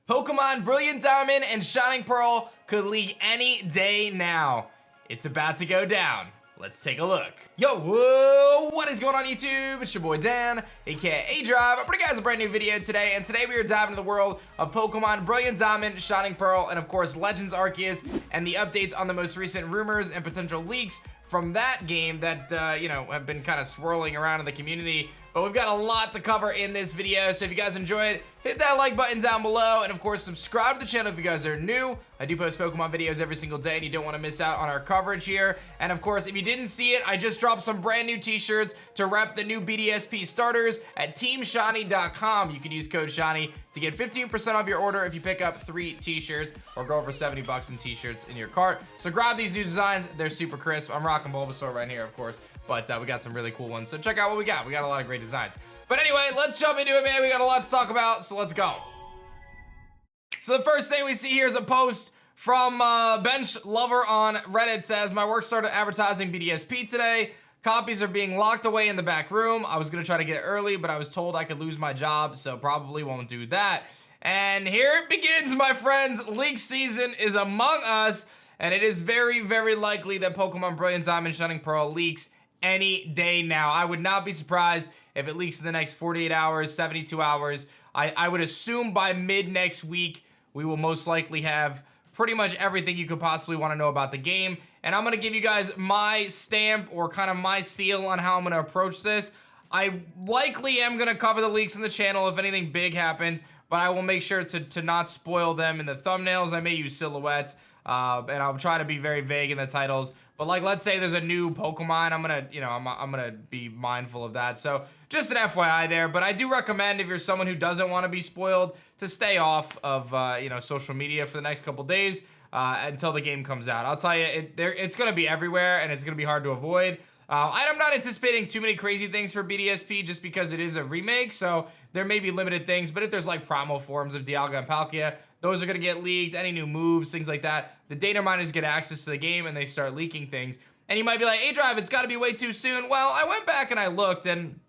Pokemon Brilliant Diamond and Shining Pearl could leak any day now. It's about to go down. Let's take a look. Yo, whoa, what is going on YouTube? It's your boy Dan, aka aDrive. I bring you guys a brand new video today, and today we are diving into the world of Pokemon Brilliant Diamond, Shining Pearl, and of course Legends Arceus, and the updates on the most recent rumors and potential leaks from that game that, have been kind of swirling around in the community. But we've got a lot to cover in this video, so if you guys enjoyed, hit that like button down below, and of course subscribe to the channel if you guys are new. I do post Pokemon videos every single day, and you don't want to miss out on our coverage here. And of course, if you didn't see it, I just dropped some brand new t-shirts to rep the new BDSP starters at teamshiny.com. You can use code SHINY to get 15% off your order if you pick up 3 t-shirts or go over 70 bucks in t-shirts in your cart. So grab these new designs, they're super crisp. I'm rocking Bulbasaur right here, of course, but we got some really cool ones. So check out what we got. We got a lot of great designs. But anyway, let's jump into it, man. We got a lot to talk about, so let's go. So the first thing we see here is a post from Bench Lover on Reddit. Says, my work started advertising BDSP today. Copies are being locked away in the back room. I was gonna try to get it early, but I was told I could lose my job, so probably won't do that. And here it begins, my friends. Leak season is among us, and it is very, very likely that Pokemon Brilliant Diamond Shining Pearl leaks any day now. I would not be surprised if it leaks in the next 48 hours, 72 hours. I would assume by mid next week, we will most likely have pretty much everything you could possibly want to know about the game. And I'm going to give you guys my stamp or kind of my seal on how I'm going to approach this. I likely am going to cover the leaks in the channel if anything big happens, but I will make sure to not spoil them in the thumbnails. I may use silhouettes, and I'll try to be very vague in the titles. But like, let's say there's a new Pokemon, I'm gonna be mindful of that. So just an FYI there. But I do recommend, if you're someone who doesn't want to be spoiled, to stay off of social media for the next couple days until the game comes out. I'll tell you, it's gonna be everywhere, and it's gonna be hard to avoid. I'm not anticipating too many crazy things for BDSP just because it is a remake, so there may be limited things. But if there's like promo forms of Dialga and Palkia, those are gonna get leaked. Any new moves, things like that. The data miners get access to the game and they start leaking things. And you might be like, aDrive, it's gotta be way too soon. Well, I went back and I looked, and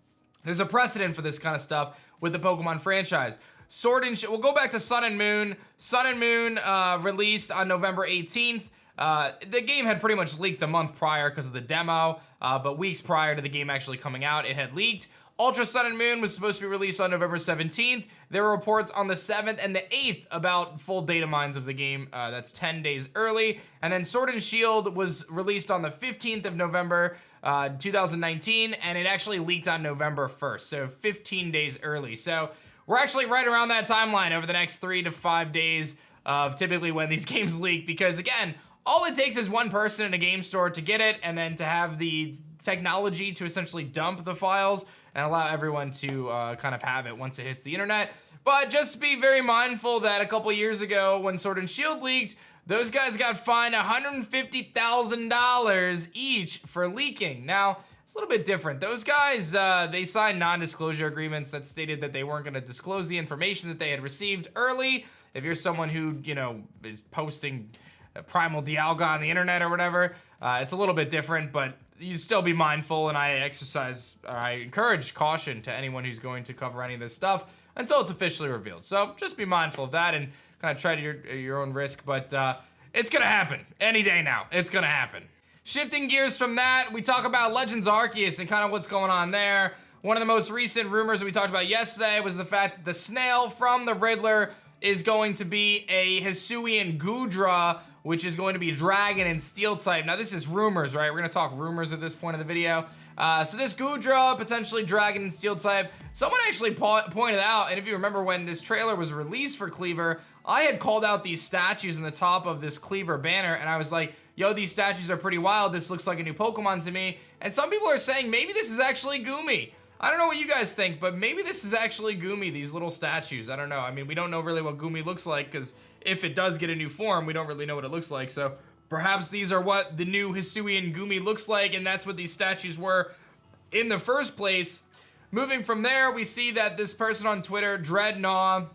there's a precedent for this kind of stuff with the Pokemon franchise. We'll go back to Sun and Moon. Sun and Moon released on November 18th. The game had pretty much leaked the month prior because of the demo, but weeks prior to the game actually coming out, it had leaked. Ultra Sun and Moon was supposed to be released on November 17th. There were reports on the 7th and the 8th about full data mines of the game. That's 10 days early. And then Sword and Shield was released on the 15th of November, 2019, and it actually leaked on November 1st, so 15 days early. So we're actually right around that timeline over the next 3 to 5 days of typically when these games leak, because again, all it takes is one person in a game store to get it, and then to have the technology to essentially dump the files and allow everyone to kind of have it once it hits the internet. But just be very mindful that a couple years ago when Sword and Shield leaked, those guys got fined $150,000 each for leaking. Now, it's a little bit different. Those guys, they signed non-disclosure agreements that stated that they weren't gonna disclose the information that they had received early. If you're someone who, is posting Primal Dialga on the internet or whatever, it's a little bit different, but you still be mindful, and I encourage caution to anyone who's going to cover any of this stuff until it's officially revealed. So just be mindful of that and kind of try to your own risk, but it's gonna happen any day now. It's gonna happen. Shifting gears from that, we talk about Legends Arceus and kind of what's going on there. One of the most recent rumors we talked about yesterday was the fact that the snail from the Riddler is going to be a Hisuian Goodra, which is going to be dragon and steel type. Now this is rumors, right? We're gonna talk rumors at this point in the video. So this Goodra, potentially dragon and steel type. Someone actually pointed out, and if you remember when this trailer was released for Cleaver, I had called out these statues in the top of this Cleaver banner, and I was like, yo, these statues are pretty wild. This looks like a new Pokemon to me. And some people are saying maybe this is actually Goomy. I don't know what you guys think, but maybe this is actually Goomy, these little statues. I don't know. I mean, we don't know really what Goomy looks like, because if it does get a new form, we don't really know what it looks like. So perhaps these are what the new Hisuian Gumi looks like, and that's what these statues were in the first place. Moving from there, we see that this person on Twitter, Dreadnaw,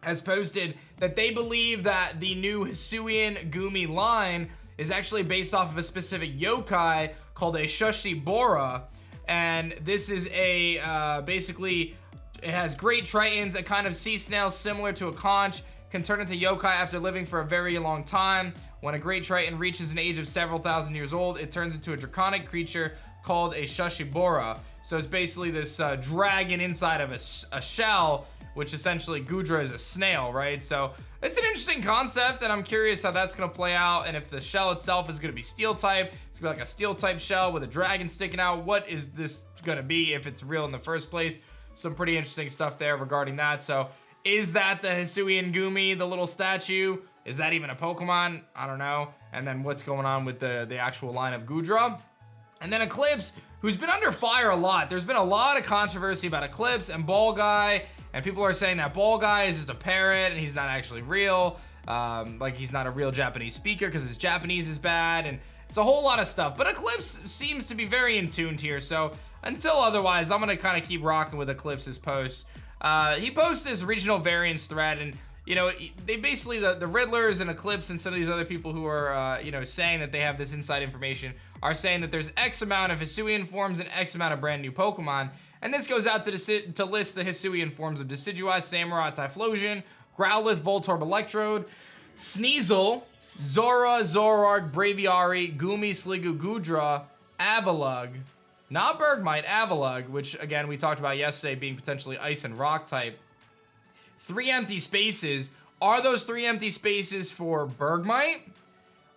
has posted that they believe that the new Hisuian Gumi line is actually based off of a specific yokai called a Shushibora. And this is a, basically, it has great tritons, a kind of sea snail similar to a conch, can turn into yokai after living for a very long time. When a great Triton reaches an age of several thousand years old, it turns into a draconic creature called a Shashibora. So it's basically this dragon inside of a shell, which essentially Goodra is a snail, right? So it's an interesting concept, and I'm curious how that's gonna play out, and if the shell itself is gonna be steel type. It's gonna be like a steel type shell with a dragon sticking out. What is this gonna be if it's real in the first place? Some pretty interesting stuff there regarding that. So is that the Hisuian Gumi, the little statue? Is that even a Pokemon? I don't know. And then what's going on with the actual line of Goodra? And then Eclipse, who's been under fire a lot. There's been a lot of controversy about Eclipse and Ball Guy, and people are saying that Ball Guy is just a parrot and he's not actually real. Like he's not a real Japanese speaker because his Japanese is bad, and it's a whole lot of stuff. But Eclipse seems to be very in tune here, so until otherwise, I'm gonna kind of keep rocking with Eclipse's posts. He posts this regional variance thread, and you know, they basically, the Riddlers and Eclipse and some of these other people who are, you know, saying that they have this inside information are saying that there's X amount of Hisuian forms and X amount of brand new Pokemon. And this goes out to list the Hisuian forms of Decidueye, Samurott, Typhlosion, Growlithe, Voltorb, Electrode, Sneasel, Zora, Zoroark, Braviary, Goomy, Sliggoo, Goodra, Avalugg, not Bergmite, Avalugg, which again, we talked about yesterday being potentially Ice and Rock type. 3 empty spaces. Are those 3 empty spaces for Bergmite?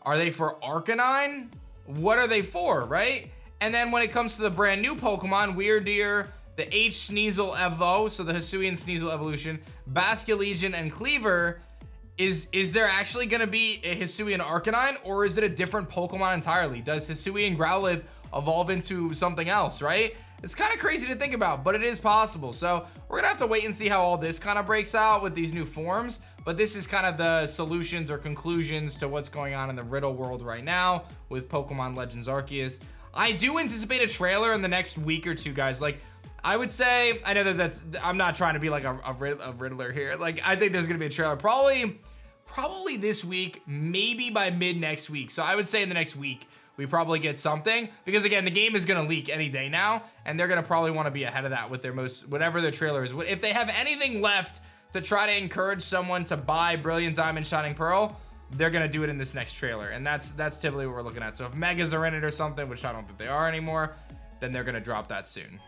Are they for Arcanine? What are they for, right? And then when it comes to the brand new Pokemon, Weirdeer, the H Sneasel Evo, so the Hisuian Sneasel evolution, Basculegion, and Cleaver, is there actually gonna be a Hisuian Arcanine, or is it a different Pokemon entirely? Does Hisuian Growlithe evolve into something else, right? It's kind of crazy to think about, but it is possible. So we're gonna have to wait and see how all this kind of breaks out with these new forms. But this is kind of the solutions or conclusions to what's going on in the Riddle world right now with Pokemon Legends Arceus. I do anticipate a trailer in the next week or two, guys. Like, I would say, I know that I'm not trying to be like a Riddler here. Like, I think there's gonna be a trailer probably this week, maybe by mid next week. So I would say in the next week, we probably get something, because again, the game is gonna leak any day now, and they're gonna probably wanna be ahead of that with their whatever their trailer is. If they have anything left to try to encourage someone to buy Brilliant Diamond Shining Pearl, they're gonna do it in this next trailer, and that's typically what we're looking at. So if Megas are in it or something, which I don't think they are anymore, then they're gonna drop that soon.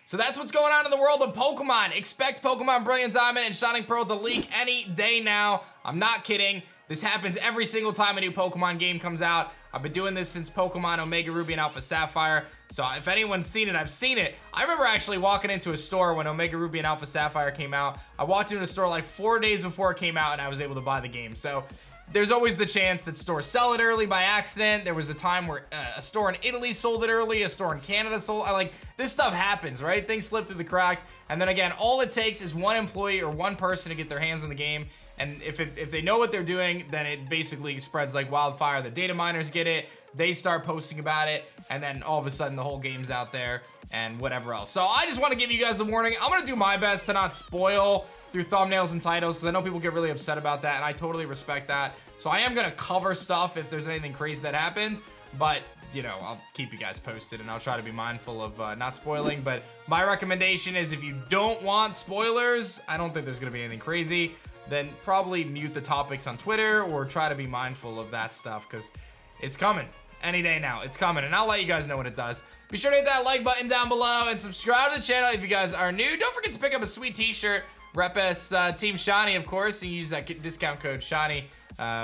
So that's what's going on in the world of Pokemon. Expect Pokemon Brilliant Diamond and Shining Pearl to leak any day now. I'm not kidding. This happens every single time a new Pokemon game comes out. I've been doing this since Pokemon Omega Ruby and Alpha Sapphire. So if anyone's seen it, I've seen it. I remember actually walking into a store when Omega Ruby and Alpha Sapphire came out. I walked into a store like 4 days before it came out, and I was able to buy the game. So there's always the chance that stores sell it early by accident. There was a time where a store in Italy sold it early, a store in Canada sold it. Like, this stuff happens, right? Things slip through the cracks. And then again, all it takes is one employee or one person to get their hands on the game. And if they know what they're doing, then it basically spreads like wildfire. The data miners get it, they start posting about it, and then all of a sudden the whole game's out there and whatever else. So I just want to give you guys the warning. I'm gonna do my best to not spoil through thumbnails and titles, because I know people get really upset about that, and I totally respect that. So I am gonna cover stuff if there's anything crazy that happens, but you know, I'll keep you guys posted, and I'll try to be mindful of not spoiling. But my recommendation is, if you don't want spoilers, I don't think there's gonna be anything crazy, then probably mute the topics on Twitter or try to be mindful of that stuff, because it's coming any day now. It's coming, and I'll let you guys know when it does. Be sure to hit that like button down below and subscribe to the channel if you guys are new. Don't forget to pick up a sweet t-shirt. Rep us Team Shiny, of course, and use that discount code Shiny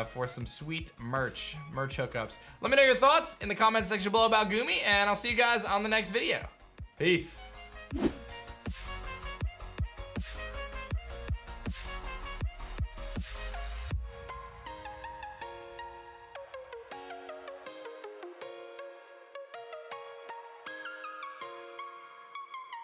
for some sweet merch hookups. Let me know your thoughts in the comment section below about Goomy, and I'll see you guys on the next video. Peace.